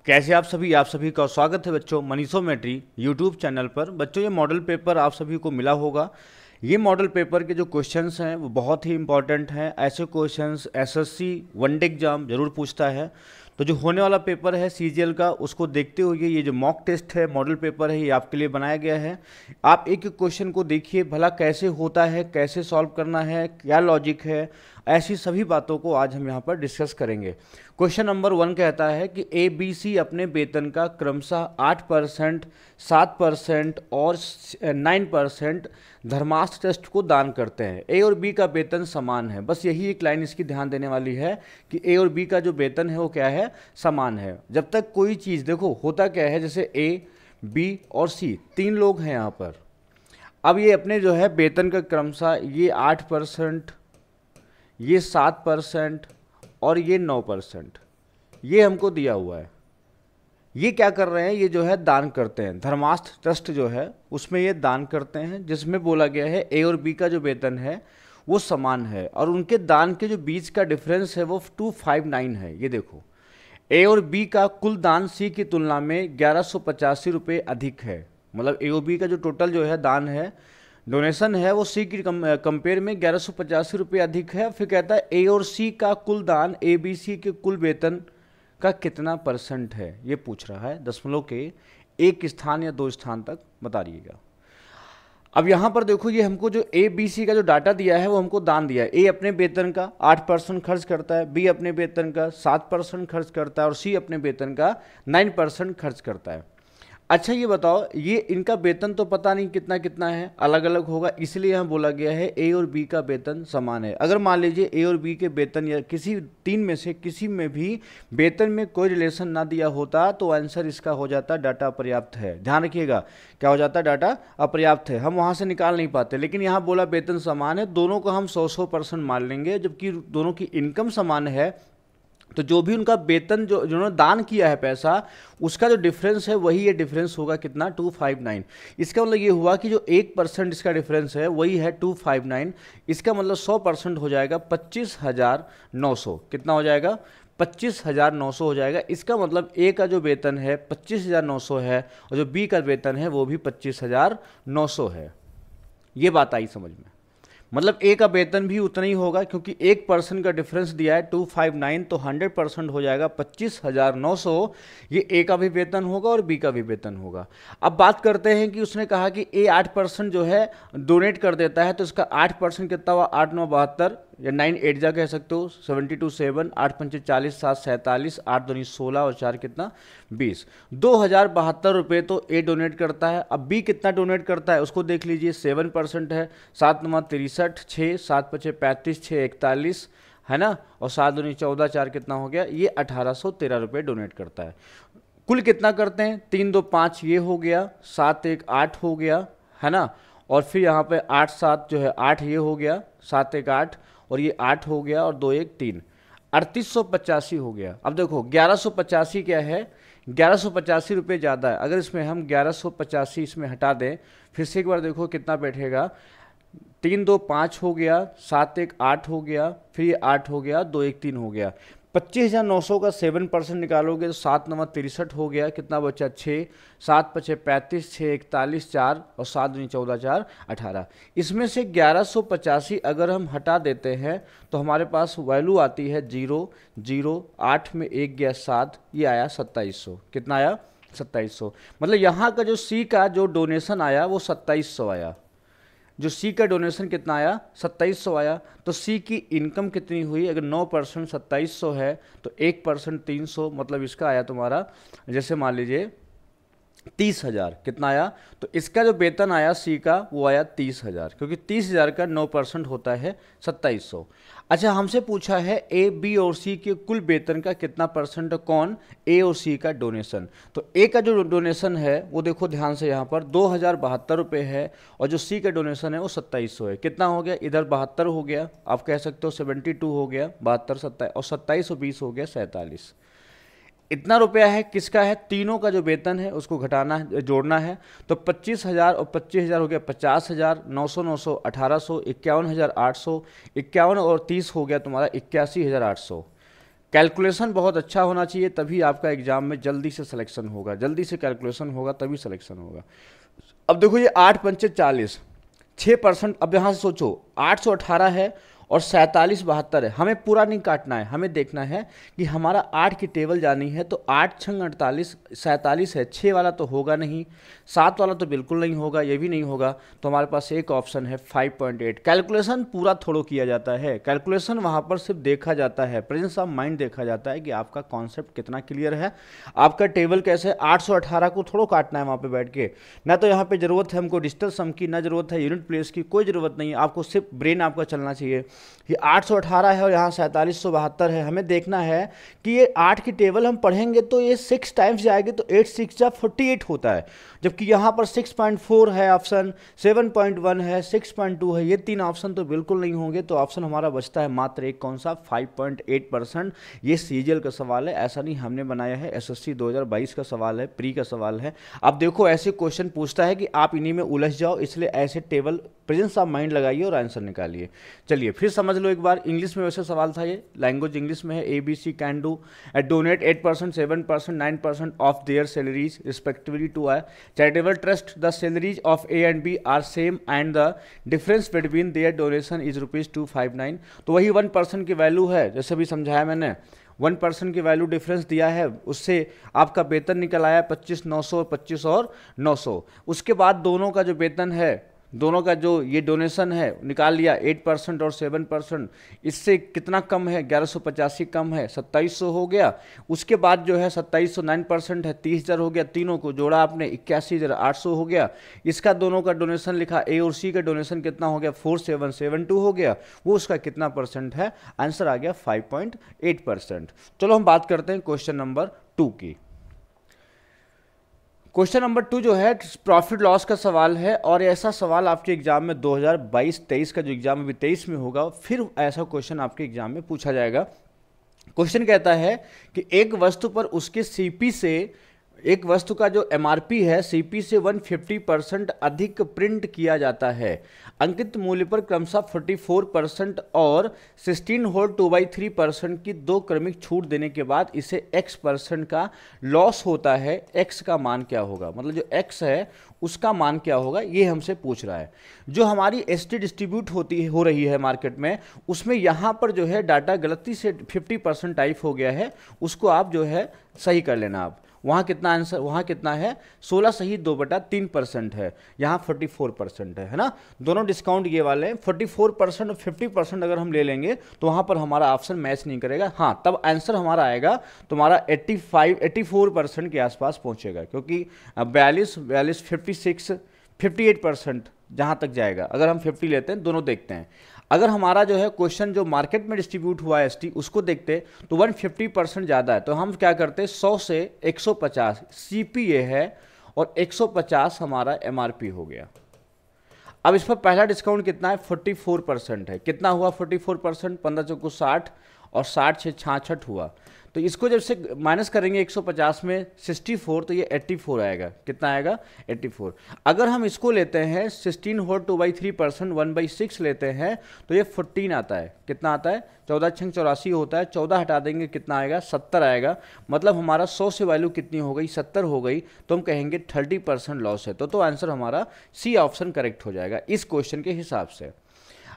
कैसे आप सभी का स्वागत है बच्चों मनीषोमेट्री यूट्यूब चैनल पर। बच्चों ये मॉडल पेपर आप सभी को मिला होगा। ये मॉडल पेपर के जो क्वेश्चंस हैं वो बहुत ही इंपॉर्टेंट हैं। ऐसे क्वेश्चंस एसएससी वनडे एग्जाम जरूर पूछता है। तो जो होने वाला पेपर है सीजीएल का, उसको देखते हुए ये जो मॉक टेस्ट है, मॉडल पेपर है, ये आपके लिए बनाया गया है। आप एक एक क्वेश्चन को देखिए, भला कैसे होता है, कैसे सॉल्व करना है, क्या लॉजिक है, ऐसी सभी बातों को आज हम यहाँ पर डिस्कस करेंगे। क्वेश्चन नंबर 1 कहता है कि ABC अपने वेतन का क्रमशः 8%, 7% और 9% धर्मार्थ ट्रस्ट को दान करते हैं। ए और बी का वेतन समान है। बस यही एक लाइन इसकी ध्यान देने वाली है कि ए और बी का जो वेतन है वो क्या है, समान है। जब तक कोई चीज़, देखो होता क्या है, जैसे ए, बी और सी 3 लोग हैं यहाँ पर। अब ये अपने जो है वेतन का क्रमशः ये 8%, ये 7% और ये 9% ये हमको दिया हुआ है। ये क्या कर रहे हैं, ये जो है दान करते हैं। धर्मार्थ ट्रस्ट जो है उसमें ये दान करते हैं, जिसमें बोला गया है ए और बी का जो वेतन है वो समान है और उनके दान के जो बीच का डिफरेंस है वो 259 है। ये देखो, ए और बी का कुल दान सी की तुलना में 1185 रुपये अधिक है। मतलब ए और बी का जो टोटल जो है दान है, डोनेशन है, वो सी की कंपेयर में 1185 रुपये अधिक है। फिर कहता है ए और सी का कुल दान ए बी सी के कुल वेतन का कितना % है, ये पूछ रहा है। दशमलव के एक स्थान या 2 स्थान तक बता दीजिएगा। अब यहाँ पर देखो, ये हमको जो ए बी सी का जो डाटा दिया है वो हमको दान दिया है। ए अपने वेतन का 8% खर्च करता है, बी अपने वेतन का 7% खर्च करता है और सी अपने वेतन का 9% खर्च करता है। अच्छा ये बताओ, ये इनका वेतन तो पता नहीं कितना कितना है, अलग अलग होगा, इसलिए यहाँ बोला गया है ए और बी का वेतन समान है। अगर मान लीजिए ए और बी के वेतन या किसी 3 में से किसी में भी वेतन में कोई रिलेशन ना दिया होता तो आंसर इसका हो जाता डाटा अपर्याप्त है। ध्यान रखिएगा, क्या हो जाता, डाटा अपर्याप्त है, हम वहाँ से निकाल नहीं पाते। लेकिन यहाँ बोला वेतन समान है, दोनों को हम 100% मान लेंगे। जबकि दोनों की इनकम समान है तो जो भी उनका वेतन जो जिन्होंने दान किया है पैसा, उसका जो डिफरेंस है वही ये डिफरेंस होगा कितना, 259। इसका मतलब ये हुआ कि जो 1% इसका डिफरेंस है वही है 259। इसका मतलब 100% हो जाएगा 25,900। कितना हो जाएगा, 25,900 हो जाएगा। इसका मतलब ए का जो वेतन है 25,900 है और जो बी का वेतन है वो भी 25,900 है। ये बात आई समझ में। मतलब ए का वेतन भी उतना ही होगा, क्योंकि 1% का डिफरेंस दिया है 259, तो 100% हो जाएगा 25,900। ये ए का भी वेतन होगा और बी का भी वेतन होगा। अब बात करते हैं कि उसने कहा कि ए 8% जो है डोनेट कर देता है, तो इसका 8% कितना हुआ, 8 9 72 या 9 8 जा कह सकते हो, 72 7, 8 5 40, 7 47, 8 2 16 और 4 कितना 20, 2072 रुपये तो ए डोनेट करता है। अब बी कितना डोनेट करता है उसको देख लीजिए, 7% है, 7 9 63, 6 7 5 35, 6 41 है ना, और 7 2 14, 4 कितना हो गया, ये 1813 रुपये डोनेट करता है। कुल कितना करते हैं, 3 2 5 ये हो गया, 7 1 8 हो गया है ना, और फिर यहाँ पे 8 7 जो है 8 ये हो गया, 7 1 8 और ये 8 हो गया और 2 1 3, 3885 हो गया। अब देखो 1185 क्या है, 1185 रुपये ज़्यादा है। अगर इसमें हम 1185 इसमें हटा दें, फिर से एक बार देखो कितना बैठेगा, 3 2 5 हो गया, 7 1 8 हो गया, फिर ये 8 हो गया, 2 1 3 हो गया। 25,900 का 7% निकालोगे तो 7 9 63 हो गया, कितना बचा 6, 7 5 35, 6 41 4 और 7 2 14 4 18। इसमें से 1185 अगर हम हटा देते हैं तो हमारे पास वैल्यू आती है 0 0, 8 में 1 गया 7, ये आया 2700। कितना आया, 2700। मतलब यहाँ का जो सी का जो डोनेशन आया वो 2700 आया। जो सी का डोनेशन कितना आया, 2700 आया। तो सी की इनकम कितनी हुई, अगर 9% 2700 है तो 1% 300, मतलब इसका आया तुम्हारा, जैसे मान लीजिए 30,000। कितना आया, तो इसका जो वेतन आया सी का वो आया 30,000, क्योंकि 30,000 का 9% होता है 2700। अच्छा हमसे पूछा है ए बी और सी के कुल वेतन का कितना % कौन, ए और सी का डोनेशन। तो ए का जो डोनेशन है वो देखो ध्यान से, यहाँ पर 2072 रुपये है और जो सी का डोनेशन है वो 2700 है। कितना हो गया, इधर 72 हो गया, आप कह सकते हो 72 हो गया, 72 27 और 27 और 20 हो गया 47। इतना रुपया है किसका है, तीनों का जो वेतन है उसको घटाना है, जोड़ना है। तो 25,000 और 25,000 हो गया 50,000, 900 900 1800, 51,800, 51 और 30 हो गया तुम्हारा 81,800। कैलकुलेशन बहुत अच्छा होना चाहिए, तभी आपका एग्जाम में जल्दी से सिलेक्शन होगा, जल्दी से कैलकुलेशन होगा तभी सिलेक्शन होगा। अब देखो ये 8×5 = 40, 6%। अब यहाँ से सोचो 818 है और 4772 है, हमें पूरा नहीं काटना है, हमें देखना है कि हमारा 8 की टेबल जानी है। तो 8×6 = 48, 47 है, 6 वाला तो होगा नहीं, 7 वाला तो बिल्कुल नहीं होगा, ये भी नहीं होगा। तो हमारे पास एक ऑप्शन है 5.8। कैलकुलेशन पूरा थोड़ा किया जाता है, कैलकुलेशन वहाँ पर सिर्फ देखा जाता है, प्रेजेंस ऑफ माइंड देखा जाता है कि आपका कॉन्सेप्ट कितना क्लियर है, आपका टेबल कैसे। 818 को थोड़ा काटना है वहाँ पे बैठ के, ना तो यहाँ पे जरूरत है हमको डिजिटल सम की, ना जरूरत है यूनिट प्लेस की, कोई जरूरत नहीं है, आपको सिर्फ ब्रेन आपका चलना चाहिए। ये 818 है और यहाँ 4772 है, हमें देखना है कि ये 8 की टेबल हम पढ़ेंगे तो ये 6 टाइम्स जाएगी, तो 8 6 जा 48 होता है, जबकि यहाँ पर 6.4 है ऑप्शन, 7.1 है, 6.2 है, ये 3 ऑप्शन तो बिल्कुल नहीं होंगे। तो ऑप्शन हमारा बचता है मात्र एक, कौन सा, 5.8%। ये सीजीएल का सवाल है, ऐसा नहीं हमने बनाया है, एसएससी 2022 का सवाल है, प्री का सवाल है। अब देखो ऐसे क्वेश्चन पूछता है कि आप इन्हीं में उलझ जाओ, इसलिए ऐसे टेबल प्रेजेंस ऑफ माइंड लगाइए और आंसर निकालिए। चलिए फिर समझ लो एक बार, इंग्लिश में वैसे सवाल था, ये लैंग्वेज इंग्लिश में है। ABC can do donate 8%, 7%, 9% of their salaries respectively to I charitable trust. The salaries of A and B are same and the difference between their donation is ₹259। तो वही 1% की वैल्यू है, जैसे भी समझाया मैंने, 1% की वैल्यू डिफरेंस दिया है, उससे आपका वेतन निकल आया 25,900 और 25 और 900। उसके बाद दोनों का जो वेतन है, दोनों का जो ये डोनेशन है निकाल लिया, 8% और 7%, इससे कितना कम है, 1185 कम है, 2700 हो गया। उसके बाद जो है 2700 9% है, 30,000 हो गया, तीनों को जोड़ा आपने 81,800 हो गया। इसका दोनों का डोनेशन लिखा, A और C का डोनेशन कितना हो गया, 4772 हो गया, वो उसका कितना परसेंट है, आंसर आ गया 5.8%। चलो हम बात करते हैं क्वेश्चन नंबर 2 की। क्वेश्चन नंबर 2 जो है प्रॉफिट लॉस का सवाल है, और ऐसा सवाल आपके एग्जाम में 2022-23 का जो एग्जाम अभी 23 में होगा, फिर ऐसा क्वेश्चन आपके एग्जाम में पूछा जाएगा। क्वेश्चन कहता है कि एक वस्तु पर उसके सीपी से, एक वस्तु का जो एमआरपी है सीपी से 150% अधिक प्रिंट किया जाता है। अंकित मूल्य पर क्रमशः 44% और 16 होल 2/3% की दो क्रमिक छूट देने के बाद इसे x% का लॉस होता है। x का मान क्या होगा, मतलब जो x है उसका मान क्या होगा, ये हमसे पूछ रहा है। जो हमारी एसटी डिस्ट्रीब्यूट हो रही है मार्केट में, उसमें यहाँ पर जो है डाटा गलती से 50% टाइप हो गया है, उसको आप जो है सही कर लेना। आप वहाँ कितना आंसर, वहाँ कितना है 16 सही 2/3% है, यहाँ 44% है ना। दोनों डिस्काउंट ये वाले हैं, 44% और 50% अगर हम ले लेंगे तो वहाँ पर हमारा ऑप्शन मैच नहीं करेगा। हाँ, तब आंसर हमारा आएगा तुम्हारा 84% के आसपास पहुँचेगा, क्योंकि 42, 56, 58% जहाँ तक जाएगा। अगर हम 50 लेते हैं, दोनों देखते हैं। अगर हमारा जो है क्वेश्चन जो मार्केट में डिस्ट्रीब्यूट हुआ है एसटी, उसको देखते तो 150% ज़्यादा है, तो हम क्या करते, 100 से 150 सीपीए है और 150 हमारा एमआरपी हो गया। अब इस पर पहला डिस्काउंट कितना है, 44% है। कितना हुआ 44%, 15 चौको 60 और 60 से 66 हुआ। तो इसको जब से माइनस करेंगे 150 में 64, तो ये 84 आएगा। कितना आएगा, 84। अगर हम इसको लेते हैं 16 होल 2/3%, 1/6 लेते हैं, तो ये 14 आता है। कितना आता है, 14 6 84 होता है। 14 हटा देंगे, कितना आएगा, 70 आएगा। मतलब हमारा 100 से वैल्यू कितनी हो गई, 70 हो गई, तो हम कहेंगे 30% लॉस है। तो आंसर हमारा सी ऑप्शन करेक्ट हो जाएगा इस क्वेश्चन के हिसाब से।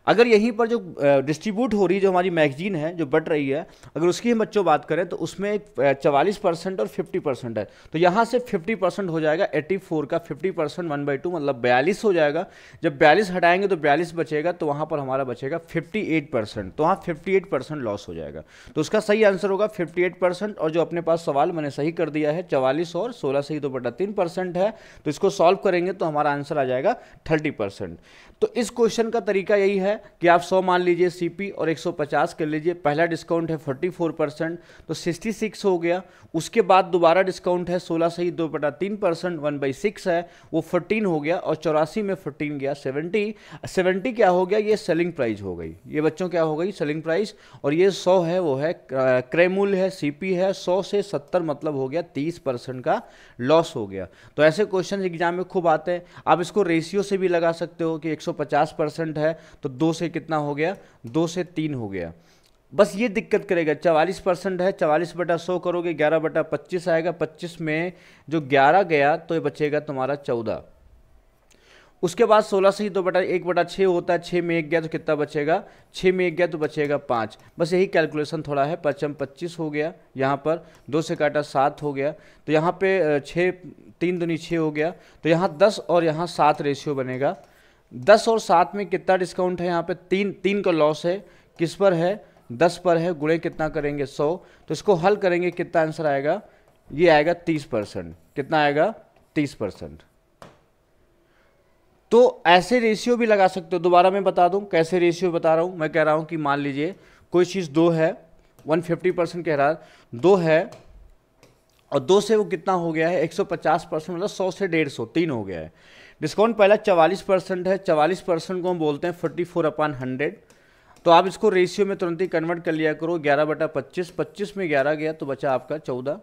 अगर यहीं पर जो डिस्ट्रीब्यूट हो रही है, जो हमारी मैगजीन है जो बढ़ रही है, अगर उसकी हम बच्चों बात करें तो उसमें 44% और 50% है, तो यहाँ से 50% हो जाएगा 84 का 50% 1/2 मतलब 42 हो जाएगा। जब 42 हटाएंगे तो 42 बचेगा, तो वहाँ पर हमारा बचेगा 58%, तो वहाँ 58% लॉस हो जाएगा। तो उसका सही आंसर होगा 58%। और जो अपने पास सवाल मैंने सही कर दिया है 44 और 16 सही 2/3% है, तो इसको सॉल्व करेंगे तो हमारा आंसर आ जाएगा 30%। तो इस क्वेश्चन का तरीका यही है कि आप 100 मान लीजिए सीपी और 150 कर लीजिए। पहला डिस्काउंट है 44%, तो 66 हो गया। उसके बाद दोबारा डिस्काउंट है 16 सही 2/3%, 1/6 है, वो 14 हो गया। और 84 में 14 गया 70 क्या हो गया, ये सेलिंग प्राइस हो गई। ये बच्चों क्या हो गई, सेलिंग प्राइस। और ये 100 है, वो है क्रय मूल्य है, सीपी है। 100 से 70 मतलब हो गया 30% का लॉस हो गया। तो ऐसे क्वेश्चन एग्जाम में खूब आते हैं। आप इसको रेशियो से भी लगा सकते हो कि 150% है तो 2 से कितना हो गया, 2 से 3 हो गया। बस ये दिक्कत करेगा। 44% है, 44/100 करोगे 11/25 आएगा, 25 में जो 11 गया तो ये बचेगा तुम्हारा 14। उसके बाद 16 से ही 2/1/6 होता है, 6 में 1 गया तो कितना बचेगा, 6 में 1 गया तो बचेगा 5। बस यही कैलकुलेशन थोड़ा है। 5 25 हो गया, यहाँ पर 2 से काटा 7 हो गया, तो यहाँ पे 6 3 दूनी 6 हो गया, तो यहाँ 10 और यहाँ 7 रेशियो बनेगा। 10 और 7 में कितना डिस्काउंट है, यहाँ पे 3 का लॉस है, किस पर है, 10 पर है, गुणे कितना करेंगे 100, तो इसको हल करेंगे कितना आंसर आएगा, ये आएगा 30%। कितना आएगा, 30%। तो ऐसे रेशियो भी लगा सकते हो। दोबारा मैं बता दूं कैसे रेशियो बता रहा हूं। मैं कह रहा हूं कि मान लीजिए कोई चीज़ 2 है, 150% कह रहा है, 2 है और 2 से वो कितना हो गया है 150%, मतलब 100 से 150, 3 हो गया है। डिस्काउंट पहला 44% है, 44% को हम बोलते हैं 44/100। तो आप इसको रेशियो में तुरंत ही कन्वर्ट कर लिया करो, 11/25, 25 में 11 गया तो बचा आपका 14।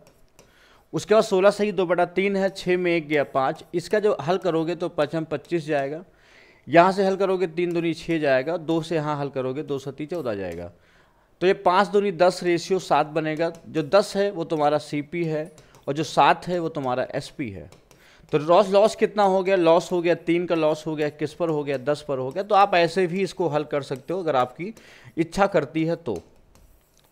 उसके बाद 16 सही 2/3 है, 6 में 1 गया 5। इसका जो हल करोगे तो 5 में 25 जाएगा, यहाँ से हल करोगे 3 दूनी 6 जाएगा, 2 से यहाँ हल करोगे 2 7 14 जाएगा। तो ये 5 दूनी 10 रेशियो 7 बनेगा। जो 10 है वो तुम्हारा CP है और जो 7 है वो तुम्हारा SP है। तो लॉस कितना हो गया, लॉस हो गया 3 का लॉस हो गया, किस पर हो गया, 10 पर हो गया। तो आप ऐसे भी इसको हल कर सकते हो अगर आपकी इच्छा करती है तो।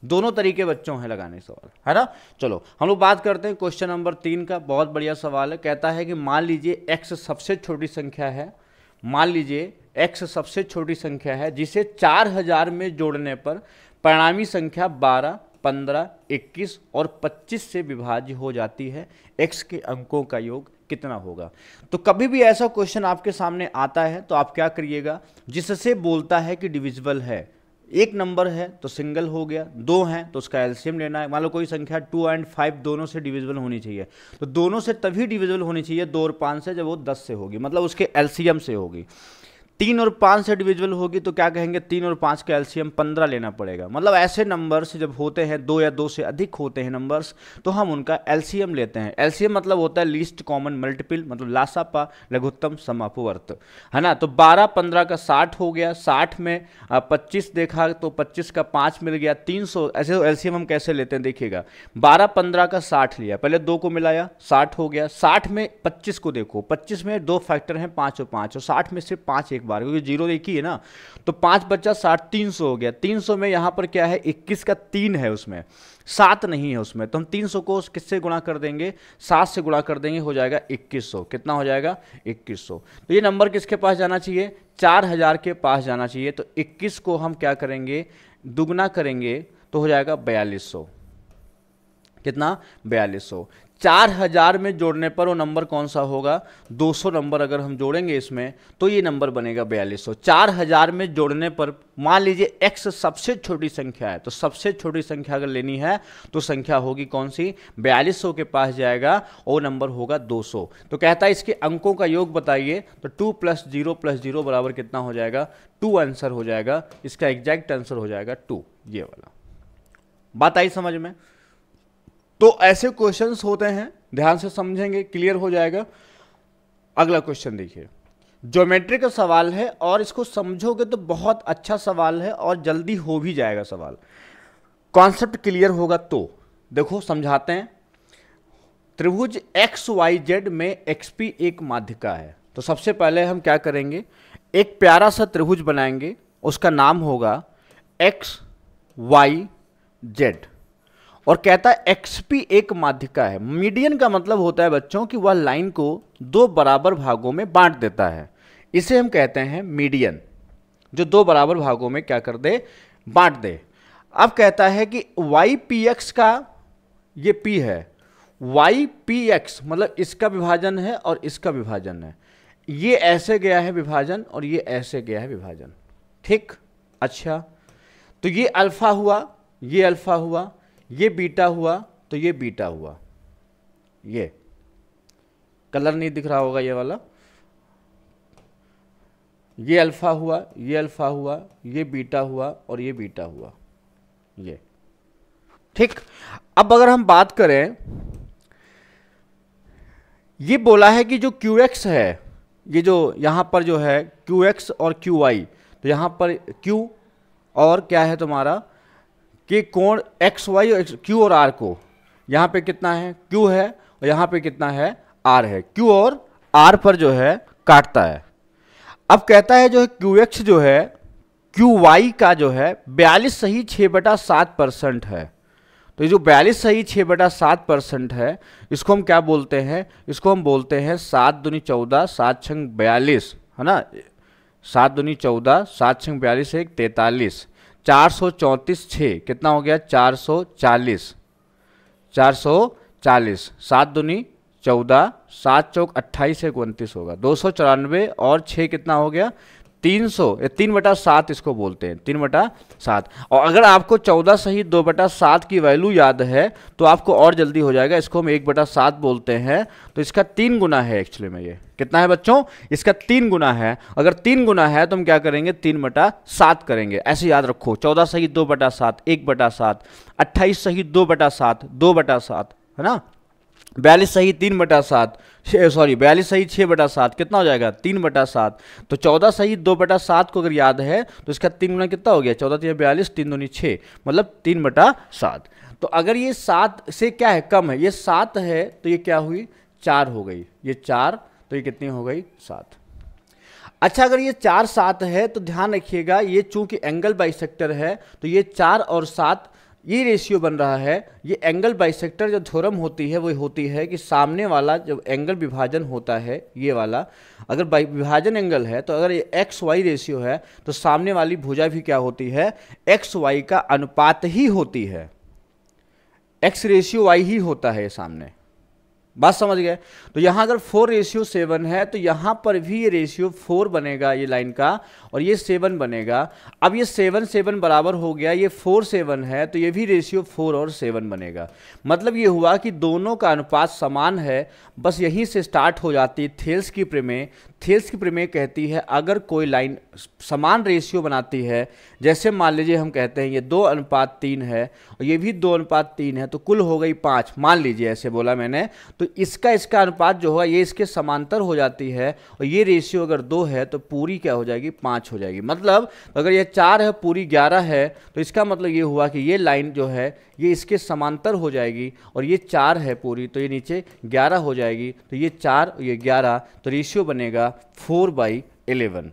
दोनों तरीके बच्चों हैं लगाने सवाल, है ना। चलो हम लोग बात करते हैं क्वेश्चन नंबर 3 का। बहुत बढ़िया सवाल है। कहता है कि मान लीजिए x सबसे छोटी संख्या है, मान लीजिए x सबसे छोटी संख्या है जिसे 4000 में जोड़ने पर परिणामी संख्या 12, 15, 21 और 25 से विभाज्य हो जाती है। x के अंकों का योग कितना होगा। तो कभी भी ऐसा क्वेश्चन आपके सामने आता है तो आप क्या करिएगा, जिससे बोलता है कि डिविजिबल है, एक नंबर है तो सिंगल हो गया, 2 हैं तो उसका एलसीएम लेना है। मान लो कोई संख्या 2 और 5 दोनों से डिविजिबल होनी चाहिए, तो दोनों से तभी डिविजिबल होनी चाहिए 2 और 5 से, जब वो 10 से होगी, मतलब उसके एलसीएम से होगी। 3 और 5 से डिविजिबल होगी तो क्या कहेंगे, 3 और 5 का एलसीएम 15 लेना पड़ेगा। मतलब ऐसे नंबर्स जब होते हैं 2 या 2 से अधिक होते हैं नंबर्स, तो हम उनका एलसीएम लेते हैं। एलसीएम मतलब होता है लीस्ट कॉमन मल्टीपल, मतलब लासापा लघुत्तम समापवर्त, है ना। तो 12 15 का 60 हो गया, 60 में 25 देखा तो 25 का 5 मिल गया, 300। ऐसे एलसीएम हम कैसे लेते हैं देखिएगा, 12 15 का 60 लिया, पहले 2 को मिलाया 60 हो गया, 60 में 25 को देखो, 25 में 2 फैक्टर हैं 5 और 5, और 60 में सिर्फ 5 एक बार, क्योंकि 0 एक ही है ना, तो 5 बचा 60, 300 हो गया। 300 में यहाँ पर क्या है, 21 का 3 है उसमें, 7 नहीं है उसमें, तो हम 300 को किससे गुणा कर देंगे, 7 से गुणा कर देंगे, हो जाएगा 2100। कितना हो जाएगा, 2100। तो ये नंबर किसके पास जाना चाहिए, 4000 के पास जाना चाहिए। तो 21 को हम क्या करेंगे, दुगना करेंगे तो हो जाएगा 4200। कितना, 4200। 4000 में जोड़ने पर वो नंबर कौन सा होगा, 200 नंबर अगर हम जोड़ेंगे इसमें तो ये नंबर बनेगा 4200। 4000 में जोड़ने पर मान लीजिए x सबसे छोटी संख्या है, तो सबसे छोटी संख्या अगर लेनी है तो संख्या होगी कौन सी, 4200 के पास जाएगा और नंबर होगा 200। तो कहता है इसके अंकों का योग बताइए, तो 2 + 0 + 0 बराबर कितना हो जाएगा, 2 आंसर हो जाएगा। इसका एग्जैक्ट आंसर हो जाएगा 2। ये वाला बात आई समझ में। तो ऐसे क्वेश्चंस होते हैं, ध्यान से समझेंगे क्लियर हो जाएगा। अगला क्वेश्चन देखिए, ज्योमेट्री का सवाल है और इसको समझोगे तो बहुत अच्छा सवाल है और जल्दी हो भी जाएगा सवाल, कॉन्सेप्ट क्लियर होगा तो। देखो समझाते हैं। त्रिभुज XYZ में XP एक माध्यिका है। तो सबसे पहले हम क्या करेंगे, एक प्यारा सा त्रिभुज बनाएंगे, उसका नाम होगा XYZ, और कहता है XP एक माध्यिका है। मीडियन का मतलब होता है बच्चों कि वह लाइन को 2 बराबर भागों में बांट देता है, इसे हम कहते हैं मीडियन, जो 2 बराबर भागों में क्या कर दे, बांट दे। अब कहता है कि YPX का ये P है, YPX मतलब इसका विभाजन है और इसका विभाजन है, ये ऐसे गया है विभाजन और ये ऐसे गया है विभाजन, ठीक। अच्छा, तो ये अल्फा हुआ, ये अल्फा हुआ, ये बीटा हुआ, तो ये बीटा हुआ। ये कलर नहीं दिख रहा होगा ये वाला, ये अल्फा हुआ, ये अल्फा हुआ, ये बीटा हुआ और ये बीटा हुआ, ये ठीक। अब अगर हम बात करें, ये बोला है कि जो QX है, ये जो यहां पर जो है QX और QY, तो यहां पर Q और क्या है तुम्हारा कि कोण एक्स वाई क्यू और आर को, यहाँ पे कितना है क्यू है और यहाँ पे कितना है आर है, क्यू और आर पर जो है काटता है। अब कहता है जो है क्यू एक्स जो है क्यू वाई का जो है 42 सही 6/7% है। तो ये जो 42 सही 6/7% है, इसको हम क्या बोलते हैं, इसको हम बोलते हैं 7 दूनी 14 7 छंग 42, है ना, 7 दूनी 14 7 छंग 42 1 43, 434 6 कितना हो गया 440, 440, 7 दूनी 14 7 चौक 28 1 29 होगा 294 और 6 कितना हो गया 300, 3/7 इसको बोलते हैं 3/7। और अगर आपको 14 सही 2/7 की वैल्यू याद है तो आपको और जल्दी हो जाएगा, इसको हम 1/7 बोलते हैं। तो इसका 3 गुना है एक्चुअली में, ये कितना है बच्चों, इसका 3 गुना है। अगर 3 गुना है तो हम क्या करेंगे 3/7 करेंगे, ऐसे याद रखो। 14 सही 2/7 1/7, 28 सही 2/7 2/7, है ना, 42 सही 3/7, सॉरी 42 सही 6/7 कितना हो जाएगा 3/7। तो 14 सही 2/7 को अगर याद है तो इसका 3 गुना कितना हो गया 14 3 42 3 दूनी 6 मतलब 3/7। तो अगर ये 7 से क्या है कम है, ये 7 है तो ये क्या हुई 4 हो गई, ये 4 तो ये कितनी हो गई 7। अच्छा अगर ये 4 7 है तो ध्यान रखिएगा ये चूंकि एंगल बाइसेक्टर है तो ये 4 और 7 ये रेशियो बन रहा है। ये एंगल बाइसेक्टर जो थ्योरम होती है वो होती है कि सामने वाला जब एंगल विभाजन होता है, ये वाला अगर विभाजन एंगल है तो अगर ये एक्स वाई रेशियो है तो सामने वाली भुजा भी क्या होती है एक्स वाई का अनुपात ही होती है, एक्स रेशियो वाई ही होता है सामने, बात समझ गए। तो यहाँ अगर 4:7 है तो यहाँ पर भी ये रेशियो 4 बनेगा ये लाइन का और ये 7 बनेगा। अब ये 7 7 बराबर हो गया, ये 4 7 है तो ये भी रेशियो 4 और 7 बनेगा। मतलब ये हुआ कि दोनों का अनुपात समान है। बस यहीं से स्टार्ट हो जाती है थेल्स की प्रमेय। थेल्स की प्रमेय कहती है अगर कोई लाइन समान रेशियो बनाती है, जैसे मान लीजिए हम कहते हैं ये 2:3 है और ये भी 2:3 है तो कुल हो गई 5, मान लीजिए ऐसे बोला मैंने, तो इसका अनुपात जो होगा ये इसके समांतर हो जाती है और ये रेशियो अगर 2 है तो पूरी क्या हो जाएगी 5 हो जाएगी। मतलब अगर ये 4 है पूरी 11 है तो इसका मतलब ये हुआ कि ये लाइन जो है ये इसके समांतर हो जाएगी और ये 4 है पूरी तो ये नीचे 11 हो जाएगी। तो ये 4 और ये 11 तो रेशियो बनेगा 4/11,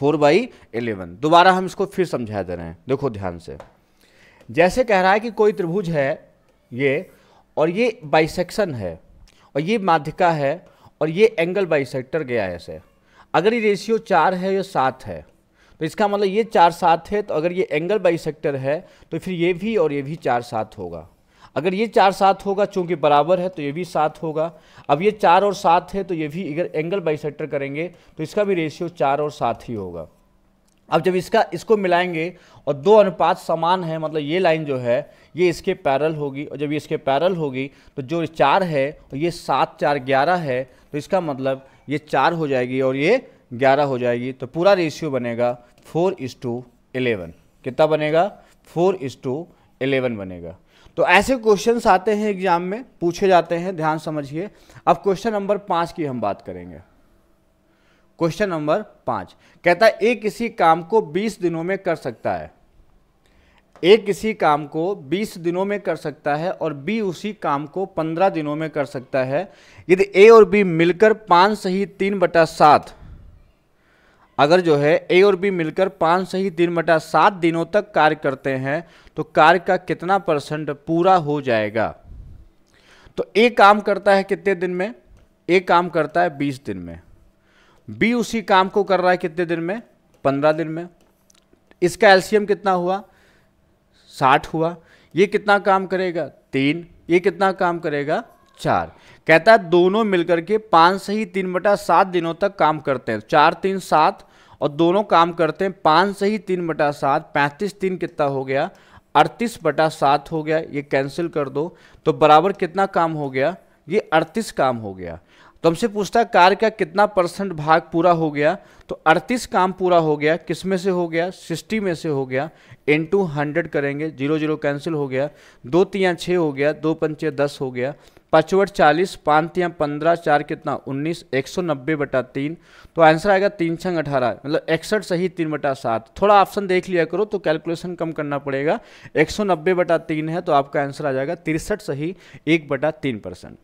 4/11। दोबारा हम इसको फिर समझा दे रहे हैं, देखो ध्यान से। जैसे कह रहा है कि कोई त्रिभुज है ये और ये बाइसेक्शन है और ये माध्यिका है और ये एंगल बाइसेक्टर गया है ऐसे। अगर ये रेशियो 4 है या 7 है तो इसका मतलब ये 4 7 है, तो अगर ये एंगल बाइसेक्टर है तो फिर ये भी और ये भी 4 7 होगा। अगर ये 4 7 होगा चूंकि बराबर है तो ये भी 7 होगा। अब ये 4 और 7 है तो ये भी अगर एंगल बाइसेक्टर करेंगे तो इसका भी रेशियो 4 और 7 ही होगा। अब जब इसको मिलाएंगे और 2 अनुपात समान है मतलब ये लाइन जो है ये इसके पैरेलल होगी और जब ये इसके पैरेलल होगी तो जो 4 है और ये 7 4 11 है तो इसका मतलब ये 4 हो जाएगी और ये 11 हो जाएगी। तो पूरा रेशियो बनेगा 4:11। कितना बनेगा 4:11 बनेगा। तो ऐसे क्वेश्चंस आते हैं एग्जाम में, पूछे जाते हैं, ध्यान समझिए। अब क्वेश्चन नंबर 5 की हम बात करेंगे। क्वेश्चन नंबर 5 कहता है ए किसी काम को 20 दिनों में कर सकता है। ए किसी काम को 20 दिनों में कर सकता है और बी उसी काम को 15 दिनों में कर सकता है। यदि ए और बी मिलकर 5 सही 3/7 अगर जो है ए और बी मिलकर 5 सही 3/7 दिनों तक कार्य करते हैं तो कार्य का कितना % पूरा हो जाएगा। तो ए काम करता है कितने दिन में, ए काम करता है 20 दिन में, बी उसी काम को कर रहा है कितने दिन में 15 दिन में। इसका एलसीएम कितना हुआ 60 हुआ। ये कितना काम करेगा 3, ये कितना काम करेगा 4। कहता है दोनों मिलकर के 5 सही 3/7 दिनों तक काम करते हैं। 4 3 7 और दोनों काम करते हैं 5 सही 3/7, 35 3 कितना हो गया 38/7 हो गया। ये कैंसिल कर दो तो बराबर कितना काम हो गया ये 38 काम हो गया। तो हमसे पूछता है कार का कितना % भाग पूरा हो गया, तो 38 काम पूरा हो गया, किस में से हो गया, 60 में से हो गया, इनटू 100 करेंगे, 0 0 कैंसिल हो गया, 2 3 6 हो गया, 2 पंचे 10 हो गया, 5 8 40, 5 3 15, 4 कितना 19, 190/3। तो आंसर आएगा 3 6 18, मतलब 61 सही 3/7। थोड़ा ऑप्शन देख लिया करो तो कैलकुलेशन कम करना पड़ेगा। 190/3 है तो आपका आंसर आ जाएगा 63 सही 1/3%।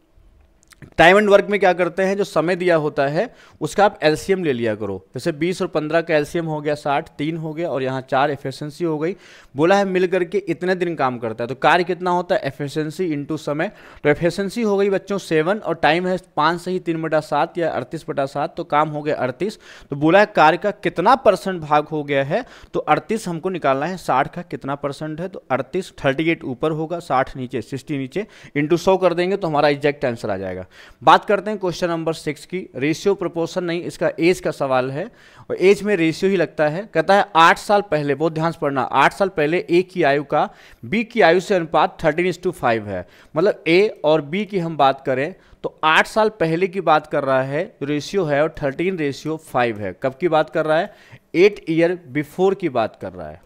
टाइम एंड वर्क में क्या करते हैं, जो समय दिया होता है उसका आप एलसीएम ले लिया करो। जैसे 20 और 15 का एलसीएम हो गया 60, 3 हो गया और यहाँ 4 एफिशिएंसी हो गई। बोला है मिल करके इतने दिन काम करता है, तो कार्य कितना होता है, एफिशिएंसी इंटू समय। तो एफिशिएंसी हो गई बच्चों 7 और टाइम है 5 सही 3/7 या 38/7, तो काम हो गया 38। तो बोला है कार्य का कितना % भाग हो गया है, तो 38 हमको निकालना है। 60 का कितना % है, तो 38, 38 ऊपर होगा, 60 नीचे, 60 नीचे, इंटू 100 कर देंगे तो हमारा एग्जैक्ट आंसर आ जाएगा। बात करते हैं क्वेश्चन नंबर 6 की। रेशियो प्रोपोर्शन नहीं, इसका एज का सवाल है और एज में रेशियो ही लगता है। कहता है 8 साल पहले, बहुत ध्यान से पढ़ना, 8 साल पहले ए की आयु का बी की आयु से अनुपात 13:5 है। मतलब ए और बी की हम बात करें तो 8 साल पहले की बात कर रहा है, रेशियो है और 13:5 है। कब की बात कर रहा है, 8 ईयर बिफोर की बात कर रहा है।